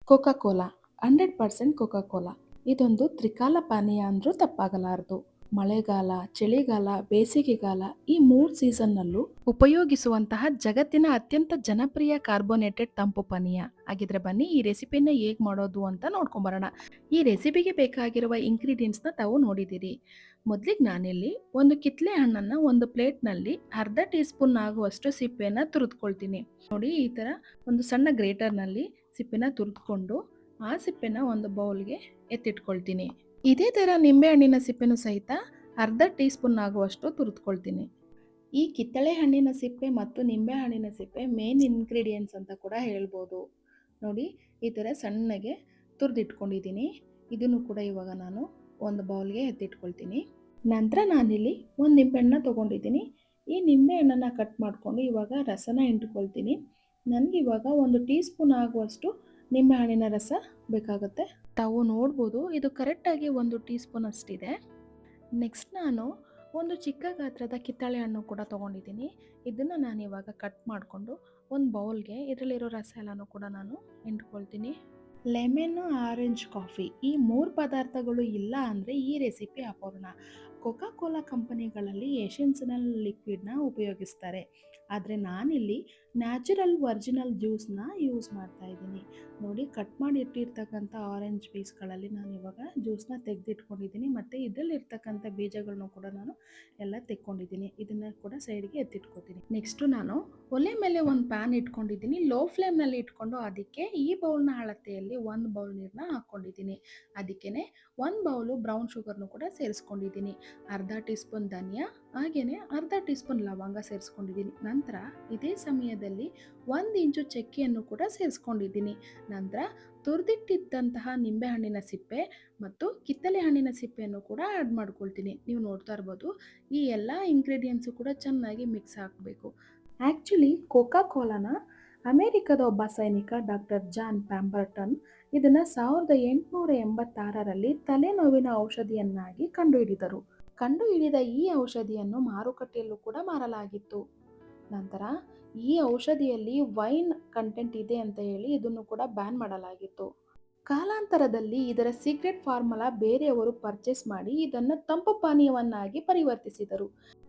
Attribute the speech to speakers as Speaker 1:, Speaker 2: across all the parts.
Speaker 1: Coca Cola 100% Coca Cola ಇದೊಂದು ತ್ರಿಕಾಲ ಪಾನೀಯ ಅಂದ್ರೂ ತಪ್ಪಾಗಲಾರದು. ಮಳೆಗಾಲ, ಚಳಿಗಾಲ, ಬೇಸಿಗೆಗಾಲ ಈ 3 ಸೀಸನ್ನಲ್ಲೂ ಉಪಯೋಗಿಸುವಂತಹ ಜಗತ್ತಿನ ಅತ್ಯಂತ ಜನಪ್ರಿಯ ಕಾರ್ಬೋನೇಟೆಡ್ ತಂಪು ಪಾನೀಯ. ಹಾಗಿದ್ರೆ ಬನ್ನಿ ಈ ರೆಸಿಪಿನ ಹೇಗೆ ಮಾಡೋದು ಅಂತ ನೋಡ್ಕೊಂಬರೋಣ. ಈ ರೆಸಿಪಿಗೆ ಬೇಕಾಗಿರುವ ಇಂಗ್ರೀಡಿಯೆಂಟ್ಸ್ನ ತಾವು ನೋಡಿದ್ದೀರಿ. ಮೊದಲಿಗೆ ನಾನಿಲ್ಲಿ ಒಂದು ಕಿತ್ಲೆ ಹಣ್ಣನ್ನು ಒಂದು ಪ್ಲೇಟ್ನಲ್ಲಿ ಅರ್ಧ ಟೀ ಸ್ಪೂನ್ ಆಗುವಷ್ಟು ಸಿಪ್ಪೆನ ತುರಿದುಕೊಳ್ತೀನಿ. ನೋಡಿ, ಈ ಥರ ಒಂದು ಸಣ್ಣ ಗ್ರೇಟರ್ನಲ್ಲಿ ಸಿಪ್ಪೆನ ತುರಿದುಕೊಂಡು ಆ ಸಿಪ್ಪೆನ ಒಂದು ಬೌಲ್ಗೆ ಎತ್ತಿಟ್ಕೊಳ್ತೀನಿ. ಇದೇ ಥರ ನಿಂಬೆಹಣ್ಣಿನ ಸಿಪ್ಪೆನೂ ಸಹಿತ ಅರ್ಧ ಟೀ ಸ್ಪೂನ್ ಆಗುವಷ್ಟು ತುರಿದುಕೊಳ್ತೀನಿ. ಈ ಕಿತ್ತಳೆ ಹಣ್ಣಿನ ಸಿಪ್ಪೆ ಮತ್ತು ನಿಂಬೆಹಣ್ಣಿನ ಸಿಪ್ಪೆ ಮೇನ್ ಇಂಗ್ರೀಡಿಯೆಂಟ್ಸ್ ಅಂತ ಕೂಡ ಹೇಳ್ಬೋದು. ನೋಡಿ, ಈ ಥರ ಸಣ್ಣಗೆ ತುರಿದಿಟ್ಕೊಂಡಿದ್ದೀನಿ. ಇದನ್ನು ಕೂಡ ಇವಾಗ ನಾನು ಒಂದು ಬೌಲ್ಗೆ ಎತ್ತಿಟ್ಕೊಳ್ತೀನಿ. ನಂತರ ನಾನಿಲ್ಲಿ ಒಂದು ನಿಂಬೆಹಣ್ಣನ್ನ ತೊಗೊಂಡಿದ್ದೀನಿ. ಈ ನಿಂಬೆಹಣ್ಣನ್ನು ಕಟ್ ಮಾಡಿಕೊಂಡು ಇವಾಗ ರಸನ ಹಿಂಡ್ಕೊಳ್ತೀನಿ. ನನಗಿವಾಗ ಒಂದು ಟೀ ಸ್ಪೂನ್ ಆಗುವಷ್ಟು ನಿಂಬೆಹಣ್ಣಿನ ರಸ ಬೇಕಾಗುತ್ತೆ. ತಾವು ನೋಡ್ಬೋದು, ಇದು ಕರೆಕ್ಟಾಗಿ ಒಂದು ಟೀ ಸ್ಪೂನ್ ಅಷ್ಟಿದೆ. ನೆಕ್ಸ್ಟ್ ನಾನು ಒಂದು ಚಿಕ್ಕ ಗಾತ್ರದ ಕಿತ್ತಳೆ ಹಣ್ಣು ಕೂಡ ತೊಗೊಂಡಿದ್ದೀನಿ. ಇದನ್ನು ನಾನು ಇವಾಗ ಕಟ್ ಮಾಡಿಕೊಂಡು ಒಂದು ಬೌಲ್ಗೆ ಇದರಲ್ಲಿರೋ ರಸ ಎಲ್ಲನೂ ಕೂಡ ನಾನು ಹಿಂಡ್ಕೊಳ್ತೀನಿ. ಲೆಮನ್ನು, ಆರೆಂಜ್, ಕಾಫಿ ಈ 3 ಪದಾರ್ಥಗಳು ಇಲ್ಲ ಅಂದರೆ ಈ ರೆಸಿಪಿ ಅಪೂರ್ಣ. ಕೋಕಾ ಕೋಲಾ ಕಂಪನಿಗಳಲ್ಲಿ ಎಸೆನ್ಷಿಯಲ್ ಲಿಕ್ವಿಡ್ನ ಉಪಯೋಗಿಸ್ತಾರೆ, ಆದರೆ ನಾನಿಲ್ಲಿ ನ್ಯಾಚುರಲ್ ಒರಿಜಿನಲ್ ಜ್ಯೂಸ್ನ ಯೂಸ್ ಮಾಡ್ತಾ ಇದ್ದೀನಿ. ನೋಡಿ, ಕಟ್ ಮಾಡಿ ಇಟ್ಟಿರ್ತಕ್ಕಂಥ ಆರೆಂಜ್ ಪೀಸ್ಗಳಲ್ಲಿ ನಾನು ಇವಾಗ ಜ್ಯೂಸ್ನ ತೆಗೆದಿಟ್ಕೊಂಡಿದ್ದೀನಿ ಮತ್ತು ಇದರಲ್ಲಿರ್ತಕ್ಕಂಥ ಬೀಜಗಳನ್ನು ಕೂಡ ನಾನು ಎಲ್ಲ ತೆಕ್ಕೊಂಡಿದ್ದೀನಿ. ಇದನ್ನು ಕೂಡ ಸೈಡ್ಗೆ ಎತ್ತಿಟ್ಕೊತೀನಿ. ನೆಕ್ಸ್ಟು ನಾನು ಒಲೆ ಮೇಲೆ ಒಂದು ಪ್ಯಾನ್ ಇಟ್ಕೊಂಡಿದ್ದೀನಿ. ಲೋ ಫ್ಲೇಮ್ನಲ್ಲಿ ಇಟ್ಕೊಂಡು ಅದಕ್ಕೆ ಈ ಬೌಲ್ನ ಅಳತೆಯಲ್ಲಿ 1 ಬೌಲ್ ನೀರನ್ನ ಹಾಕ್ಕೊಂಡಿದ್ದೀನಿ. ಅದಕ್ಕೇ 1 ಬೌಲು ಬ್ರೌನ್ ಶುಗರ್ನು ಕೂಡ ಸೇರಿಸ್ಕೊಂಡಿದ್ದೀನಿ. ಅರ್ಧ ಟೀ ಸ್ಪೂನ್ ಧನಿಯಾ, ಹಾಗೆಯೇ ಅರ್ಧ ಟೀ ಸ್ಪೂನ್ ಲವಂಗ ಸೇರಿಸ್ಕೊಂಡಿದ್ದೀನಿ. ನಂತರ ಇದೇ ಸಮಯದಲ್ಲಿ 1 ಇಂಚು ಚಕ್ಕೆಯನ್ನು ಕೂಡ ಸೇರಿಸ್ಕೊಂಡಿದ್ದೀನಿ. ನಂತರ ತುರಿದಿಟ್ಟಿದ್ದಂತಹ ನಿಂಬೆಹಣ್ಣಿನ ಸಿಪ್ಪೆ ಮತ್ತು ಕಿತ್ತಳೆ ಹಣ್ಣಿನ ಸಿಪ್ಪೆಯನ್ನು ಕೂಡ ಆ್ಯಡ್ ಮಾಡ್ಕೊಳ್ತೀನಿ. ನೀವು ನೋಡ್ತಾ ಇರ್ಬೋದು, ಈ ಎಲ್ಲ ಇಂಗ್ರೀಡಿಯೆಂಟ್ಸು ಕೂಡ ಚೆನ್ನಾಗಿ ಮಿಕ್ಸ್ ಹಾಕಬೇಕು. ಆ್ಯಕ್ಚುಲಿ ಕೋಕಾ ಕೋಲಾನ ಅಮೇರಿಕದ ಒಬ್ಬ ಸೈನಿಕ ಡಾಕ್ಟರ್ ಜಾನ್ ಪ್ಯಾಂಬರ್ಟನ್ ಇದನ್ನು 1886ರಲ್ಲಿ ತಲೆನೋವಿನ ಔಷಧಿಯನ್ನಾಗಿ ಕಂಡುಹಿಡಿದ ಈ ಔಷಧಿಯನ್ನು ಮಾರುಕಟ್ಟೆಯಲ್ಲೂ ಕೂಡ ಮಾರಲಾಗಿತ್ತು. ನಂತರ ಈ ಔಷಧಿಯಲ್ಲಿ ವೈನ್ ಕಂಟೆಂಟ್ ಇದೆ ಅಂತ ಹೇಳಿ ಇದನ್ನು ಕೂಡ ಬ್ಯಾನ್ ಮಾಡಲಾಗಿತ್ತು. ಕಾಲಾಂತರದಲ್ಲಿ ಇದರ ಸೀಕ್ರೆಟ್ ಫಾರ್ಮುಲಾ ಬೇರೆಯವರು ಪರ್ಚೇಸ್ ಮಾಡಿ ಇದನ್ನು ತಂಪು ಪಾನೀಯವನ್ನಾಗಿ ಪರಿವರ್ತಿಸಿದರು.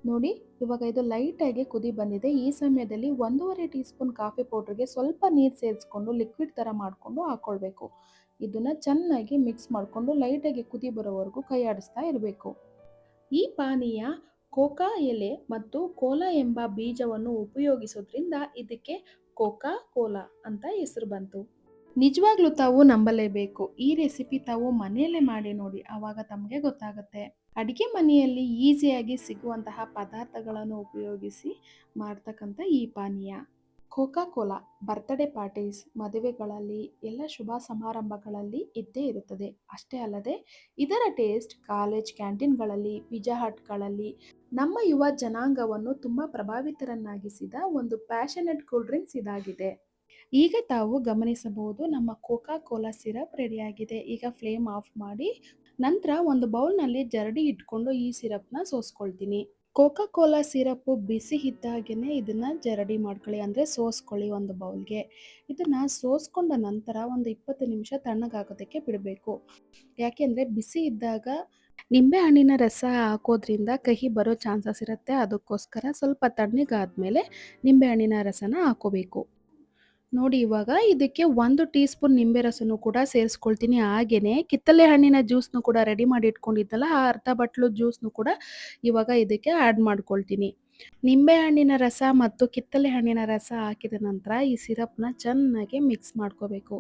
Speaker 1: ನೋಡಿ, ಇವಾಗ ಇದು ಲೈಟಾಗಿ ಕುದಿ ಬಂದಿದೆ. ಈ ಸಮಯದಲ್ಲಿ 1.5 ಟೀ ಸ್ಪೂನ್ ಕಾಫಿ ಪೌಡ್ರಿಗೆ ಸ್ವಲ್ಪ ನೀರು ಸೇರಿಸ್ಕೊಂಡು ಲಿಕ್ವಿಡ್ ಥರ ಮಾಡಿಕೊಂಡು ಹಾಕ್ಕೊಳ್ಬೇಕು. ಇದನ್ನು ಚೆನ್ನಾಗಿ ಮಿಕ್ಸ್ ಮಾಡಿಕೊಂಡು ಲೈಟಾಗಿ ಕುದಿ ಬರೋವರೆಗೂ ಕೈ ಆಡಿಸ್ತಾ ಇರಬೇಕು. ಈ ಪಾನೀಯ ಕೋಕಾ ಎಲೆ ಮತ್ತು ಕೋಲಾ ಎಂಬ ಬೀಜವನ್ನು ಉಪಯೋಗಿಸೋದ್ರಿಂದ ಇದಕ್ಕೆ ಕೋಕಾ ಕೋಲಾ ಅಂತ ಹೆಸರು ಬಂತು. ನಿಜವಾಗ್ಲೂ ತಾವು ನಂಬಲೇಬೇಕು. ಈ ರೆಸಿಪಿ ತಾವು ಮನೆಯಲ್ಲೇ ಮಾಡಿ ನೋಡಿ, ಆವಾಗ ತಮಗೆ ಗೊತ್ತಾಗುತ್ತೆ. ಅಡುಗೆ ಮನೆಯಲ್ಲಿ ಈಸಿಯಾಗಿ ಸಿಗುವಂತಹ ಪದಾರ್ಥಗಳನ್ನು ಉಪಯೋಗಿಸಿ ಮಾಡ್ತಕ್ಕಂಥ ಈ ಪಾನೀಯ ಕೋಕಾ ಕೋಲಾ ಬರ್ತ್ಡೇ ಪಾರ್ಟೀಸ್, ಮದುವೆಗಳಲ್ಲಿ, ಎಲ್ಲ ಶುಭ ಸಮಾರಂಭಗಳಲ್ಲಿ ಇದ್ದೇ ಇರುತ್ತದೆ. ಅಷ್ಟೇ ಅಲ್ಲದೆ ಇದರ ಟೇಸ್ಟ್ ಕಾಲೇಜ್ ಕ್ಯಾಂಟೀನ್ಗಳಲ್ಲಿ, ಪಿಜ್ಜಾ ಹಟ್ಗಳಲ್ಲಿ ನಮ್ಮ ಯುವ ಜನಾಂಗವನ್ನು ತುಂಬ ಪ್ರಭಾವಿತರನ್ನಾಗಿಸಿದ ಒಂದು ಪ್ಯಾಷನೆಟ್ ಕೂಲ್ ಡ್ರಿಂಕ್ಸ್ ಇದಾಗಿದೆ. ಈಗ ತಾವು ಗಮನಿಸಬಹುದು, ನಮ್ಮ ಕೋಕಾ ಕೋಲಾ ಸಿರಪ್ ರೆಡಿಯಾಗಿದೆ. ಈಗ ಫ್ಲೇಮ್ ಆಫ್ ಮಾಡಿ ನಂತರ ಒಂದು ಬೌಲ್ನಲ್ಲಿ ಜರಡಿ ಇಟ್ಕೊಂಡು ಈ ಸಿರಪ್ನ ಸೋಸ್ಕೊಳ್ತೀನಿ. ಕೋಕಾ ಕೋಲಾ ಸಿರಪ್ಪು ಬಿಸಿ ಇದ್ದಾಗೇ ಇದನ್ನು ಜರಡಿ ಮಾಡ್ಕೊಳ್ಳಿ, ಅಂದರೆ ಸೋಸ್ಕೊಳ್ಳಿ ಒಂದು ಬೌಲ್ಗೆ. ಇದನ್ನು ಸೋಸ್ಕೊಂಡ ನಂತರ ಒಂದು 20 ನಿಮಿಷ ತಣ್ಣಗಾಗೋದಕ್ಕೆ ಬಿಡಬೇಕು. ಯಾಕೆಂದರೆ ಬಿಸಿ ಇದ್ದಾಗ ನಿಂಬೆಹಣ್ಣಿನ ರಸ ಹಾಕೋದ್ರಿಂದ ಕಹಿ ಬರೋ ಚಾನ್ಸಸ್ ಇರುತ್ತೆ. ಅದಕ್ಕೋಸ್ಕರ ಸ್ವಲ್ಪ ತಣ್ಣಗಾದ್ಮೇಲೆ ನಿಂಬೆಹಣ್ಣಿನ ರಸನ ಹಾಕೋಬೇಕು. ನೋಡಿ, ಇವಾಗ ಇದಕ್ಕೆ 1 ಟೀ ಸ್ಪೂನ್ ನಿಂಬೆ ರಸನೂ ಕೂಡ ಸೇರಿಸ್ಕೊಳ್ತೀನಿ. ಹಾಗೆಯೇ ಕಿತ್ತಳೆ ಹಣ್ಣಿನ ಜ್ಯೂಸ್ನು ಕೂಡ ರೆಡಿ ಮಾಡಿ ಇಟ್ಕೊಂಡಿದ್ದಲ್ಲ, ಆ ಅರ್ಧ ಬಟ್ಲು ಜ್ಯೂಸ್ನು ಕೂಡ ಇವಾಗ ಇದಕ್ಕೆ ಆ್ಯಡ್ ಮಾಡ್ಕೊಳ್ತೀನಿ. ನಿಂಬೆಹಣ್ಣಿನ ರಸ ಮತ್ತು ಕಿತ್ತಳೆ ಹಣ್ಣಿನ ರಸ ಹಾಕಿದ ನಂತರ ಈ ಸಿರಪ್ನ ಚೆನ್ನಾಗಿ ಮಿಕ್ಸ್ ಮಾಡ್ಕೋಬೇಕು.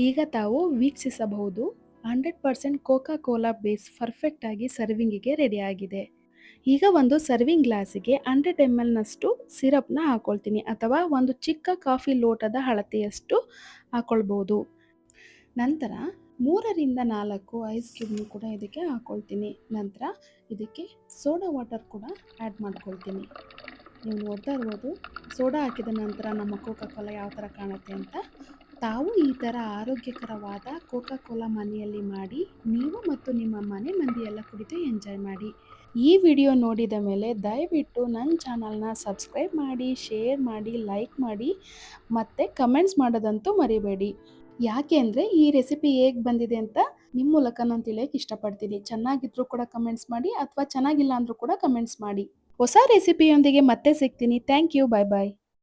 Speaker 1: ಈಗ ತಾವು ವೀಕ್ಷಿಸಬಹುದು, 100% ಕೋಕಾ ಕೋಲಾ ಬೇಸ್ ಪರ್ಫೆಕ್ಟಾಗಿ ಸರ್ವಿಂಗಿಗೆ ರೆಡಿಯಾಗಿದೆ. ಈಗ ಒಂದು ಸರ್ವಿಂಗ್ ಗ್ಲಾಸಿಗೆ 100 ml ನಷ್ಟು ಸಿರಪ್ನ ಹಾಕ್ಕೊಳ್ತೀನಿ, ಅಥವಾ ಒಂದು ಚಿಕ್ಕ ಕಾಫಿ ಲೋಟದ ಅಳತೆಯಷ್ಟು ಹಾಕ್ಕೊಳ್ಬೋದು. ನಂತರ 3ರಿಂದ 4 ಐಸ್ ಕ್ಯೂಬ್ನು ಕೂಡ ಇದಕ್ಕೆ ಹಾಕ್ಕೊಳ್ತೀನಿ. ನಂತರ ಇದಕ್ಕೆ ಸೋಡಾ ವಾಟರ್ ಕೂಡ ಆ್ಯಡ್ ಮಾಡ್ಕೊಳ್ತೀನಿ. ನೀವು ನೋಡ್ತಾ ಇರ್ಬೋದು, ಸೋಡಾ ಹಾಕಿದ ನಂತರ ನಮ್ಮ ಕೋಕಾ ಕೋಲಾ ಯಾವ ಥರ ಕಾಣುತ್ತೆ ಅಂತ. ತಾವು ಈ ಥರ ಆರೋಗ್ಯಕರವಾದ ಕೋಕಾ ಕೋಲಾ ಮನೆಯಲ್ಲಿ ಮಾಡಿ ನೀವು ಮತ್ತು ನಿಮ್ಮ ಮನೆ ಮಂದಿ ಎಲ್ಲ ಕುಡಿದು ಎಂಜಾಯ್ ಮಾಡಿ. ಈ ವಿಡಿಯೋ ನೋಡಿದ ಮೇಲೆ ದಯವಿಟ್ಟು ನನ್ನ ಚಾನಲ್ನ ಸಬ್ಸ್ಕ್ರೈಬ್ ಮಾಡಿ, ಶೇರ್ ಮಾಡಿ, ಲೈಕ್ ಮಾಡಿ ಮತ್ತು ಕಮೆಂಟ್ಸ್ ಮಾಡೋದಂತೂ ಮರಿಬೇಡಿ. ಯಾಕೆ ಅಂದರೆ ಈ ರೆಸಿಪಿ ಹೇಗೆ ಬಂದಿದೆ ಅಂತ ನಿಮ್ಮ ಮೂಲಕ ನಾನು ತಿಳಿಯಕ್ಕೆ ಇಷ್ಟಪಡ್ತೀನಿ. ಚೆನ್ನಾಗಿದ್ರೂ ಕೂಡ ಕಮೆಂಟ್ಸ್ ಮಾಡಿ ಅಥವಾ ಚೆನ್ನಾಗಿಲ್ಲ ಅಂದ್ರೂ ಕೂಡ ಕಮೆಂಟ್ಸ್ ಮಾಡಿ. ಹೊಸ ರೆಸಿಪಿಯೊಂದಿಗೆ ಮತ್ತೆ ಸಿಗ್ತೀನಿ. Thank you. Bye bye.